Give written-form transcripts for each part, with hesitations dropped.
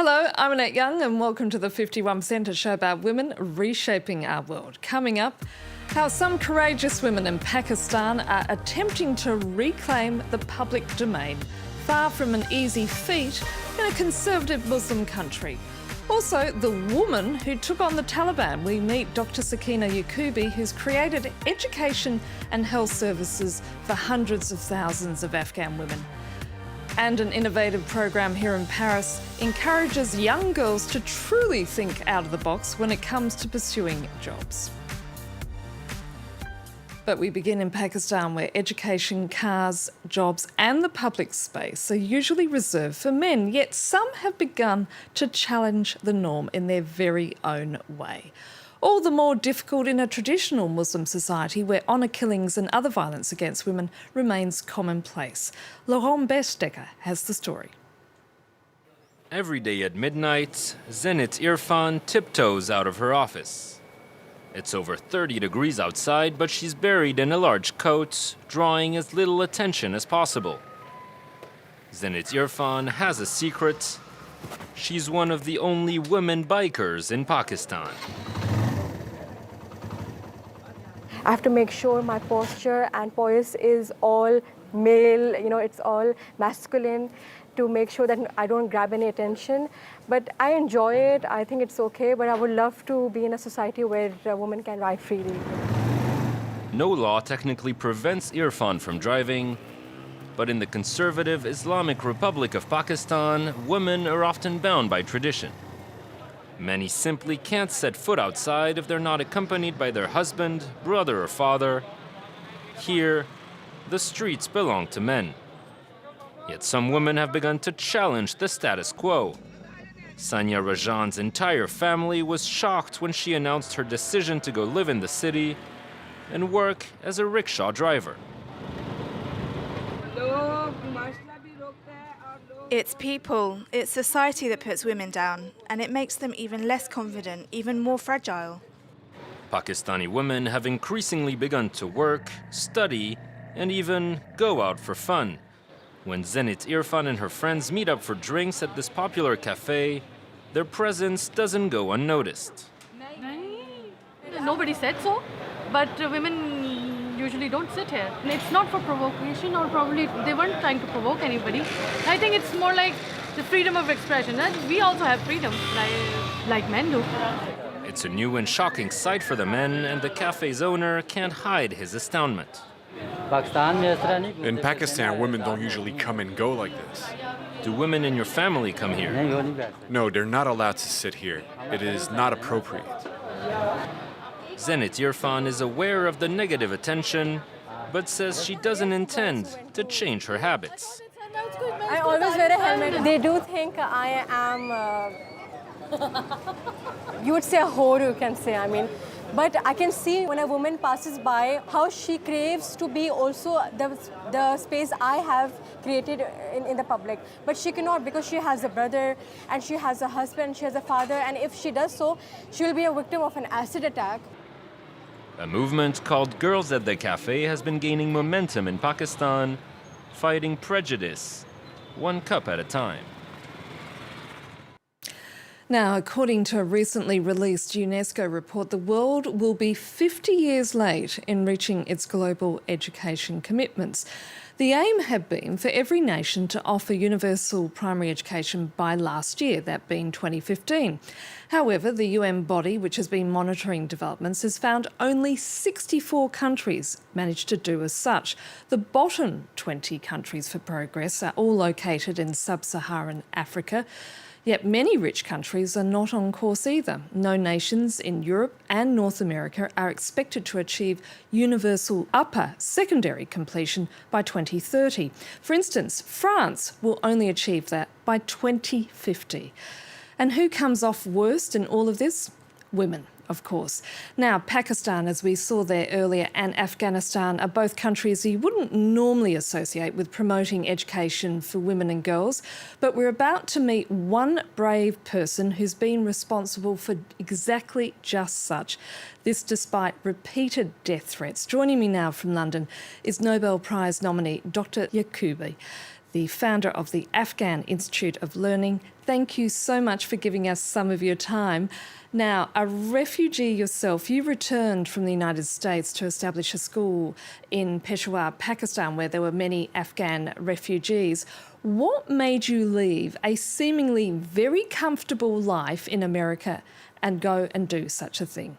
Hello, I'm Annette Young and welcome to the 51%, a show about women reshaping our world. Coming up, how some courageous women in Pakistan are attempting to reclaim the public domain, far from an easy feat in a conservative Muslim country. Also, the woman who took on the Taliban. We meet Dr Sakena Yacoobi, who's created education and health services for hundreds of thousands of Afghan women. And an innovative program here in Paris encourages young girls to truly think out of the box when it comes to pursuing jobs. But we begin in Pakistan, where education, cars, jobs and the public space are usually reserved for men, yet some have begun to challenge the norm in their very own way. All the more difficult in a traditional Muslim society where honour killings and other violence against women remains commonplace. Laurent Bestecker has the story. Every day at midnight, Zenit Irfan tiptoes out of her office. It's over 30 degrees outside, but she's buried in a large coat, drawing as little attention as possible. Zenit Irfan has a secret. She's one of the only women bikers in Pakistan. I have to make sure my posture and poise is all male, it's all masculine, to make sure that I don't grab any attention. But I enjoy it, I think it's okay, but I would love to be in a society where a woman can ride freely. No law technically prevents Irfan from driving, but in the conservative Islamic Republic of Pakistan, women are often bound by tradition. Many simply can't set foot outside if they're not accompanied by their husband, brother or father. Here, the streets belong to men. Yet some women have begun to challenge the status quo. Sanya Rajan's entire family was shocked when she announced her decision to go live in the city and work as a rickshaw driver. It's people, it's society that puts women down, and it makes them even less confident, even more fragile. Pakistani women have increasingly begun to work, study, and even go out for fun. When Zenit Irfan and her friends meet up for drinks at this popular cafe, their presence doesn't go unnoticed. Nobody said so, but women usually don't sit here. It's not for provocation, or probably they weren't trying to provoke anybody. I think it's more like the freedom of expression. And we also have freedom, like men do. It's a new and shocking sight for the men, and the cafe's owner can't hide his astoundment. In Pakistan, women don't usually come and go like this. Do women in your family come here? No, they're not allowed to sit here. It is not appropriate. Zenit Irfan is aware of the negative attention, but says she doesn't intend to change her habits. I always wear a helmet. They do think I am, you would say a whore, you can say, But I can see when a woman passes by how she craves to be also the space I have created in the public. But she cannot, because she has a brother and she has a husband, she has a father, and if she does so, she will be a victim of an acid attack. A movement called Girls at the Cafe has been gaining momentum in Pakistan, fighting prejudice, one cup at a time. Now, according to a recently released UNESCO report, the world will be 50 years late in reaching its global education commitments. The aim had been for every nation to offer universal primary education by last year, that being 2015. However, the UN body, which has been monitoring developments, has found only 64 countries managed to do as such. The bottom 20 countries for progress are all located in sub-Saharan Africa. Yet many rich countries are not on course either. No nations in Europe and North America are expected to achieve universal upper secondary completion by 2030. For instance, France will only achieve that by 2050. And who comes off worst in all of this? Women, of course. Now, Pakistan, as we saw there earlier, and Afghanistan are both countries you wouldn't normally associate with promoting education for women and girls, but we're about to meet one brave person who's been responsible for exactly just such. This despite repeated death threats. Joining me now from London is Nobel Prize nominee Dr Yacoobi. the founder of the Afghan Institute of Learning. Thank you so much for giving us some of your time. Now, a refugee yourself, you returned from the United States to establish a school in Peshawar, Pakistan, where there were many Afghan refugees. What made you leave a seemingly very comfortable life in America and go and do such a thing?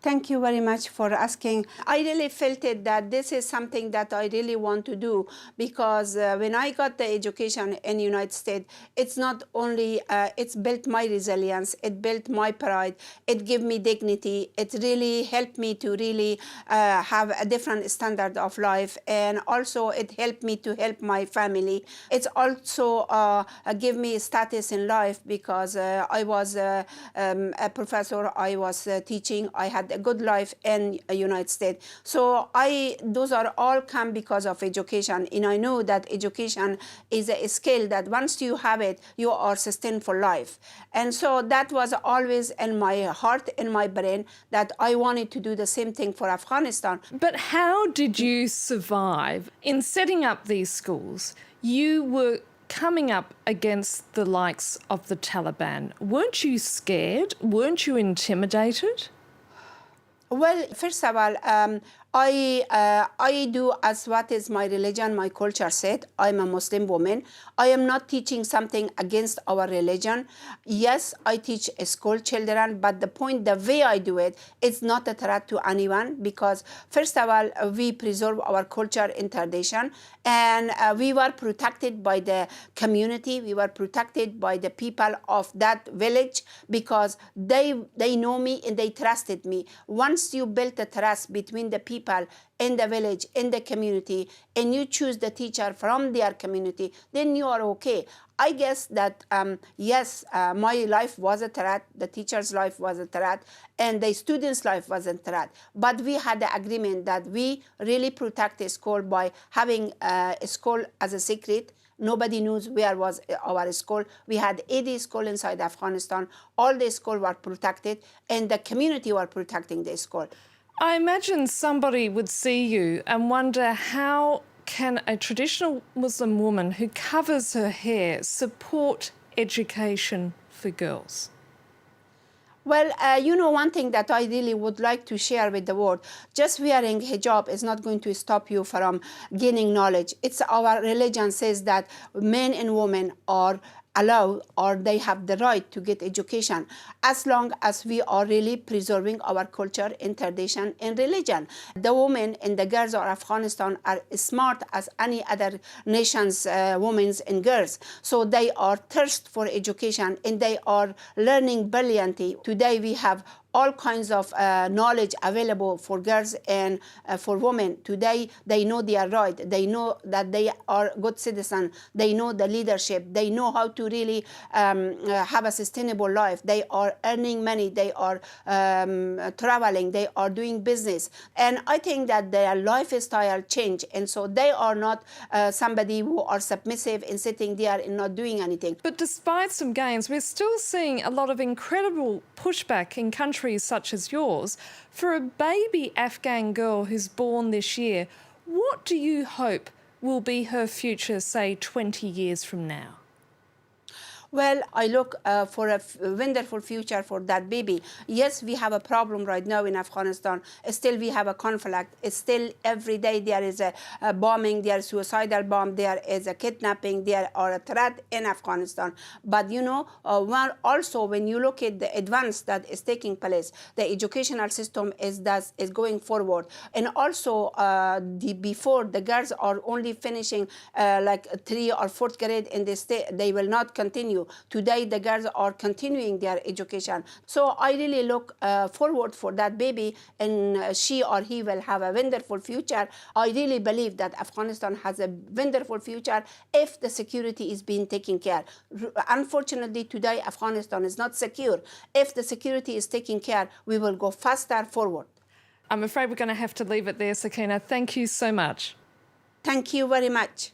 Thank you very much for asking. I really felt it that this is something that I really want to do, because when I got the education in the United States, it's not only, it's built my resilience, it built my pride, it gave me dignity, it really helped me to really have a different standard of life, and also it helped me to help my family. It's also give me status in life, because I was a professor, I was teaching, I had a good life in the United States. So those are all come because of education. And I know that education is a skill that once you have it, you are sustained for life. And so that was always in my heart, in my brain, that I wanted to do the same thing for Afghanistan. But how did you survive in setting up these schools? You were coming up against the likes of the Taliban. Weren't you scared? Weren't you intimidated? Well, first of all, I do as what is my religion, my culture said. I'm a Muslim woman. I am not teaching something against our religion. Yes, I teach school children, but the way I do it, it's not a threat to anyone, because first of all, we preserve our culture and tradition, and we were protected by the community. We were protected by the people of that village, because they know me and they trusted me. Once you build a trust between the people in the village, in the community, and you choose the teacher from their community, then you are okay. I guess that, yes, my life was a threat, the teacher's life was a threat, and the student's life was a threat. But we had the agreement that we really protect the school by having a school as a secret. Nobody knows where was our school. We had 80 schools inside Afghanistan. All the schools were protected, and the community were protecting the school. I imagine somebody would see you and wonder, how can a traditional Muslim woman who covers her hair support education for girls? Well, one thing that I really would like to share with the world, just wearing hijab is not going to stop you from gaining knowledge. It's our religion says that men and women are allowed, or they have the right to get education, as long as we are really preserving our culture and tradition and religion. The women and the girls of Afghanistan are smart as any other nation's women and girls. So they are thirst for education, and they are learning brilliantly. Today we have all kinds of knowledge available for girls and for women. Today, they know their right. They know that they are good citizens. They know the leadership. They know how to really have a sustainable life. They are earning money. They are traveling. They are doing business. And I think that their lifestyle change. And so they are not somebody who are submissive and sitting there and not doing anything. But despite some gains, we're still seeing a lot of incredible pushback in countries such as yours. For a baby Afghan girl who's born this year, what do you hope will be her future, say, 20 years from now? Well, I look for a wonderful future for that baby. Yes, we have a problem right now in Afghanistan. Still, we have a conflict. Still, every day there is a bombing, there is suicidal bomb, there is a kidnapping, there are a threat in Afghanistan. But also when you look at the advance that is taking place, the educational system is going forward. And also, before the girls are only finishing like 3rd or 4th grade in the state, they will not continue. Today, the girls are continuing their education. So I really look forward for that baby, and she or he will have a wonderful future. I really believe that Afghanistan has a wonderful future if the security is being taken care. Unfortunately, today, Afghanistan is not secure. If the security is taken care, we will go faster forward. I'm afraid we're going to have to leave it there, Sakena. Thank you so much. Thank you very much.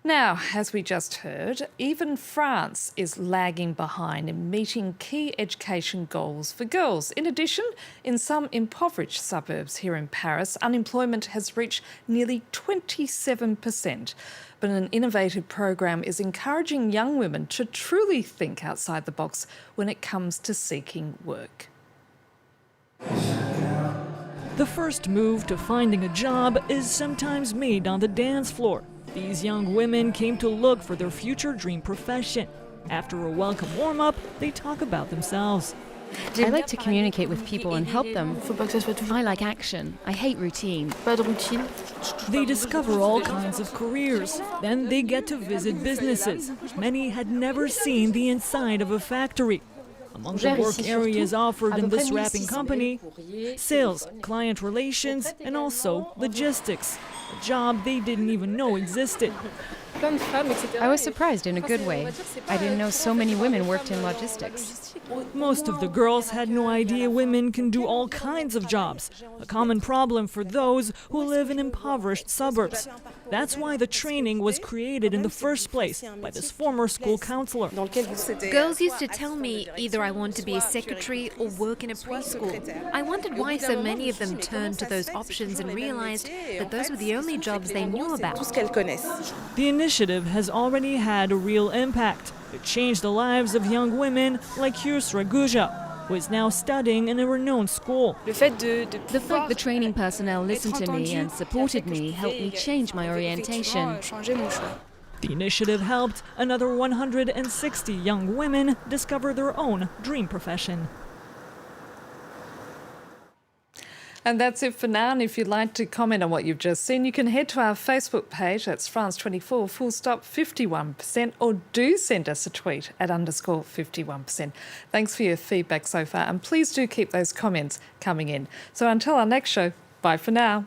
Now, as we just heard, even France is lagging behind in meeting key education goals for girls. In addition, in some impoverished suburbs here in Paris, unemployment has reached nearly 27%. But an innovative program is encouraging young women to truly think outside the box when it comes to seeking work. The first move to finding a job is sometimes made on the dance floor. These young women came to look for their future dream profession. After a welcome warm-up, they talk about themselves. I like to communicate with people and help them. I like action. I hate routine. They discover all kinds of careers. Then they get to visit businesses. Many had never seen the inside of a factory. Among the work areas offered in this wrapping company, sales, client relations, and also logistics, a job they didn't even know existed. I was surprised in a good way. I didn't know so many women worked in logistics. Most of the girls had no idea women can do all kinds of jobs, a common problem for those who live in impoverished suburbs. That's why the training was created in the first place by this former school counselor. Girls used to tell me either I want to be a secretary or work in a preschool. I wondered why so many of them turned to those options and realized that those were the only jobs they knew about. The initiative has already had a real impact. It changed the lives of young women like Yusra Guja, who is now studying in a renowned school. The fact the training personnel listened to me and supported me helped me change my orientation. The initiative helped another 160 young women discover their own dream profession. And that's it for now. And if you'd like to comment on what you've just seen, you can head to our Facebook page, that's France24 51%, or do send us a tweet at _51%. Thanks for your feedback so far, and please do keep those comments coming in. So until our next show, bye for now.